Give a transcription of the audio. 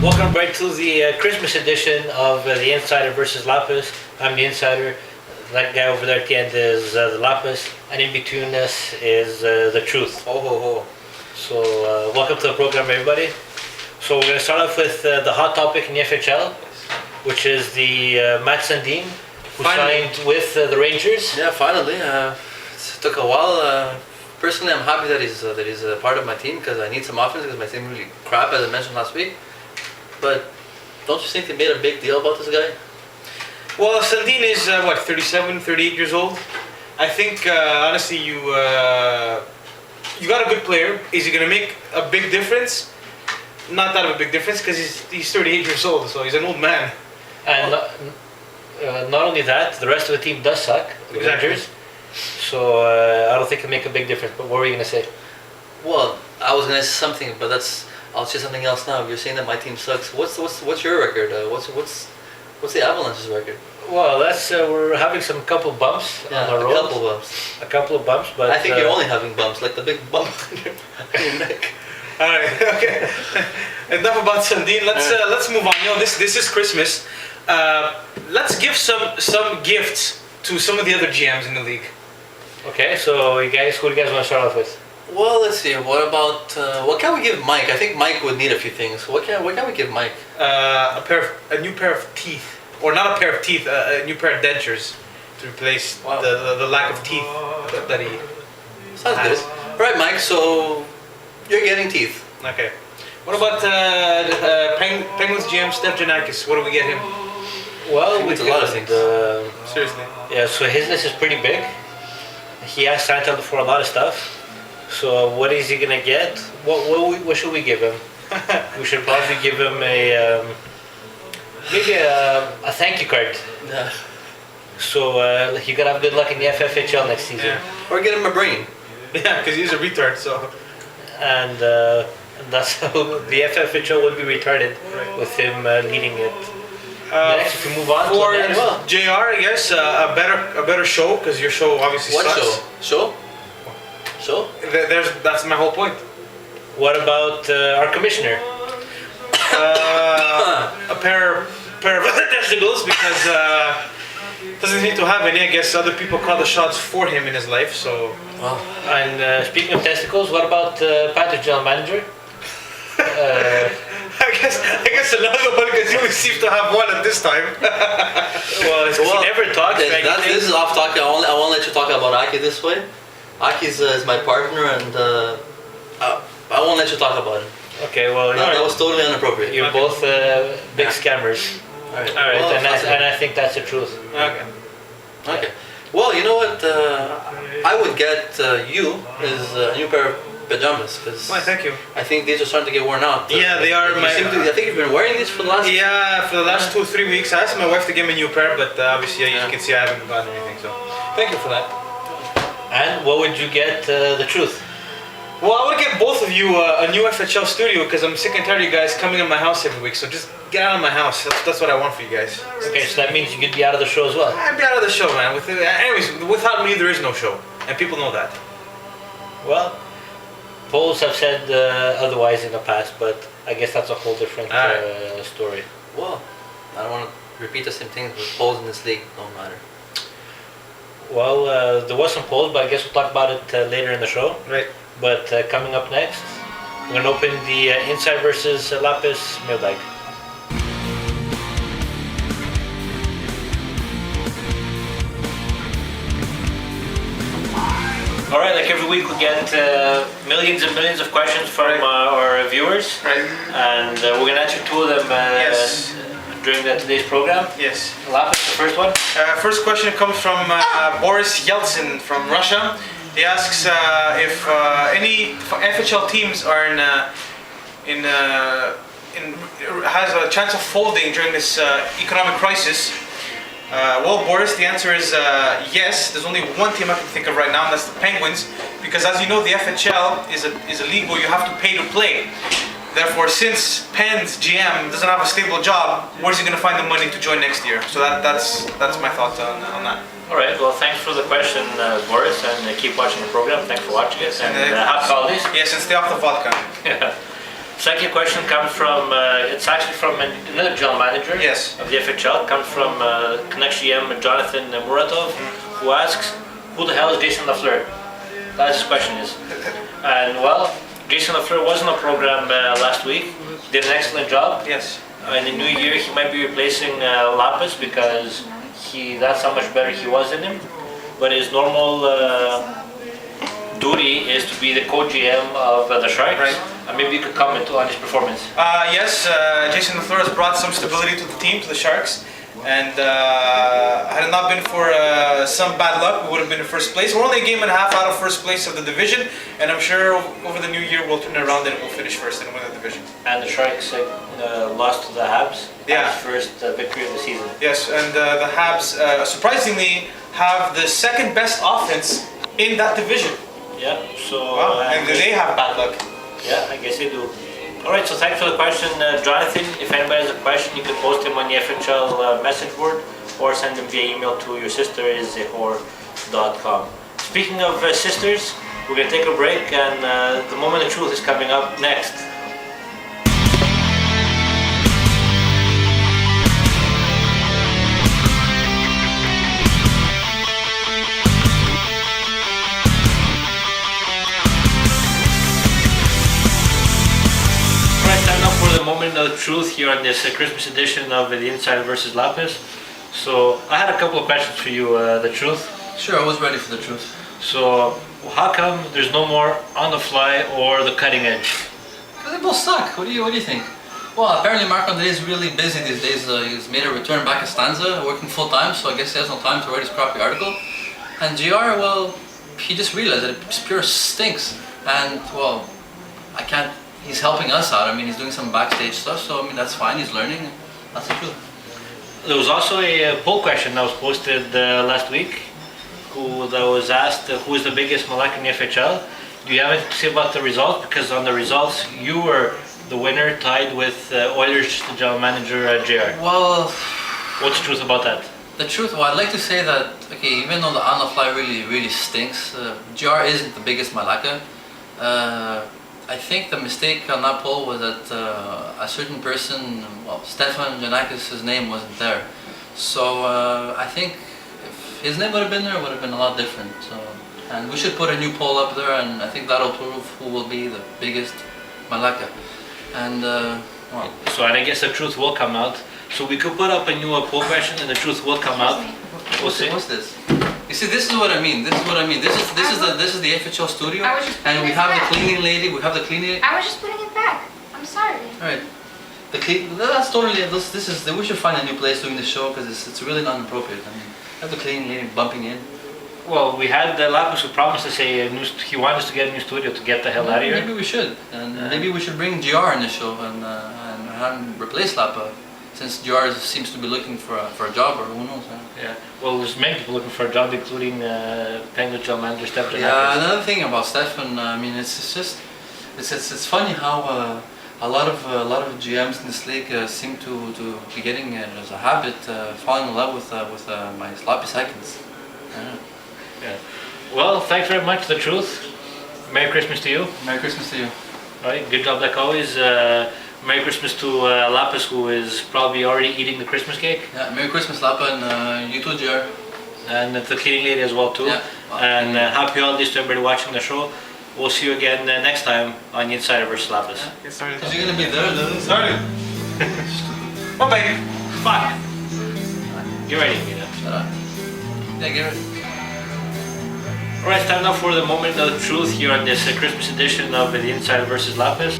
Welcome back to the Christmas edition of the Insider versus Lappas. I'm the Insider. That guy over there at the end is the Lappas, and in between us is the Truth. Ho ho ho. So welcome to the program, everybody. So we're going to start off with the hot topic in the FHL, which is the Mats Sundin, who signed with the Rangers. Yeah, finally. It took a while. Personally, I'm happy that he's a part of my team because I need some offense because my team really crap, as I mentioned last week. But don't you think they made a big deal about this guy? Well, Sundin is 37, 38 years old. I think honestly, you got a good player. Is he gonna make a big difference? Not that of a big difference because he's 38 years old, so he's an old man. And not only that, the rest of the team does suck. The Rangers. So I don't think it'll make a big difference. But what were you gonna say? Well, I was gonna say something, but I'll say something else now. You're saying that my team sucks. What's your record? What's the Avalanche's record? Well, that's we're having some couple bumps on the road. A couple of bumps. But I think you're only having bumps, like the big bump on your neck. All right, okay. Enough about Sundin. Let's move on. You know, this is Christmas. Let's give some gifts to some of the other GMs in the league. Okay, so who do you guys want to start off with? Well, let's see. What about what can we give Mike? I think Mike would need a few things. What can we give Mike? A new pair of teeth, or not a pair of teeth, a new pair of dentures to replace the lack of teeth that he Sounds has. good. All right, Mike. So you're getting teeth. Okay. What about Penguins GM Steph Janakis? What do we get him? Well, It's a lot of things. Seriously. Yeah, so his list is pretty big. He has signed up for a lot of stuff. So what is he gonna get? What should we give him? We should probably give him maybe a thank you card. Yeah. So he gotta have good luck in the FFHL next season. Yeah. Or get him a brain. Yeah, because he's a retard. So. And that's how the FFHL would be retarded with him leading it. Next, if we move on For to the next. JR, I guess a better show because your show obviously What sucks. show? Show? That's my whole point. What about our commissioner? A pair of testicles because doesn't need to have any. I guess other people call the shots for him in his life. So. Well, And speaking of testicles, what about Panthers general manager? I guess another one because he only seems to have one at this time. Well, he never talks. this is off topic. I won't let you talk about Aki this way. Aki's is my partner, and I won't let you talk about him. Okay, well, That was totally inappropriate. you're both big scammers. All right. All right, Well, and I think that's the truth. Okay. Okay. Well, you know what? I would get you is a new pair of pajamas because Why? Thank you. I think these are starting to get worn out. Yeah, they are. I think you've been wearing these for the last. Yeah, for the last 2 or 3 weeks, I asked my wife to give me a new pair, but obviously you can see I haven't gotten anything. So, thank you for that. And what would you get the truth? Well, I would get both of you a new FHL studio because I'm sick and tired of you guys coming in my house every week. So just get out of my house. That's what I want for you guys. Okay, so that means you could be out of the show as well. I'd be out of the show, man. Anyways, without me, there is no show, and people know that. Well, polls have said otherwise in the past, but I guess that's a whole different story. Well, I don't want to repeat the same things, but polls in this league don't matter. Well, there was some polls, but I guess we'll talk about it later in the show. Right. But coming up next, we're going to open the Inside versus Lappas mailbag. All right, like every week we get millions and millions of questions from our viewers. Right. And we're going to answer 2 of them Yes. during today's program. Yes. Lappas, the first one. First question comes from Boris Yeltsin from Russia. He asks if any FHL teams are has a chance of folding during this economic crisis. Well, Boris, the answer is yes. There's only one team I can think of right now, and that's the Penguins. Because as you know, the FHL is a league where you have to pay to play. Therefore, since Penn's GM doesn't have a stable job, where's he going to find the money to join next year? So that's my thoughts on that. All right. Well, thanks for the question, Boris, and keep watching the program. Thanks for watching it, and happy holidays. Yes, and stay off the vodka. Yeah. Second question comes from, it's actually from another general manager Yes. of the FHL. It comes from Connect GM Jonathan Muratov, who asks, who the hell is Jason Lafleur? That's his question is. And well, Jason Lafleur was in the program last week, did an excellent job. Yes. In the new year, he might be replacing Lappas because that's how much better he was than him. But his normal duty is to be the co-GM of the Sharks. Right. And maybe you could comment on his performance. Yes, Jason Lafleur has brought some stability to the team, to the Sharks. And had it not been for some bad luck, we would have been in first place. We're only a game and a half out of first place of the division, and I'm sure over the new year we'll turn it around and we'll finish first and win the division. And the Sharks lost to the Habs. Yeah. His first victory of the season. Yes, and the Habs surprisingly have the second best offense in that division. Yeah, so... Wow. And they have bad luck. Yeah, I guess they do. Alright, so thanks for the question, Jonathan. If anybody has a question, you can post him on the FHL message board or send him via email to your sister is zehor.com. Speaking of sisters, we're going to take a break, and the moment of truth is coming up next. The moment of truth here on this Christmas edition of the Insider versus Lappas. So I had a couple of questions for you, the truth. Sure, I was ready for the truth. So how come there's no more on the fly or the cutting edge? Because they both suck. What do you think? Well, apparently Mark Andre is really busy these days. He's made a return back at Stanza, working full time, so I guess he has no time to write his crappy article. And GR, well, he just realized that it pure stinks. And well, I can't. He's helping us out. I mean, he's doing some backstage stuff, so I mean that's fine. He's learning. That's the truth. There was also a poll question that was posted last week, that was asked who is the biggest Malak in the FHL. Do you have anything to say about the results? Because on the results, you were the winner, tied with Oilers general manager JR. Well, what's the truth about that? The truth, well, I'd like to say that okay, even though the on the fly really stinks, JR isn't the biggest Malaka. I think the mistake on that poll was that a certain person, well, Stefan Janakis, his name wasn't there. So I think if his name would have been there, it would have been a lot different. So, and we should put a new poll up there, and I think that'll prove who will be the biggest Malaka. And well. So and I guess the truth will come out. So we could put up a new poll question, and the truth will come out. We'll see. What's this? You see, this is what I mean. This is what I mean. This is the FHL studio, and we have the cleaning lady. We have the cleaning. I was just putting it back. I'm sorry. All right. That's totally. This is. We should find a new place doing the show because it's really not appropriate. I mean, have the cleaning lady bumping in. Well, we had Lappas who promised to say he wanted us to get a new studio to get the hell out of here. Maybe we should, and maybe we should bring GR in the show and have him replace Lappa. Since GR seems to be looking for a job, or who knows? Yeah. Well, there's many people looking for a job, including Penguin general manager Stefan. Yeah. Another thing about Stefan, I mean, it's funny how a lot of GMs in this league seem to be getting as a habit falling in love with my sloppy seconds. Yeah. Well, thanks very much. The truth. Merry Christmas to you. Merry Christmas to you. All right. Good job, like always. Merry Christmas to Lappas, who is probably already eating the Christmas cake. Yeah, Merry Christmas, Lappa, and you too, JR. And the cleaning lady as well, too. Yeah. And happy holidays to everybody watching the show. We'll see you again next time on the Insider vs. Lappas. Yeah, get started. Is he gonna be there? Started. Oh, baby. Fuck. Get ready, Mina. Shut up. Yeah, get ready. Alright, time now for the moment of truth here on this Christmas edition of the Insider vs. Lappas.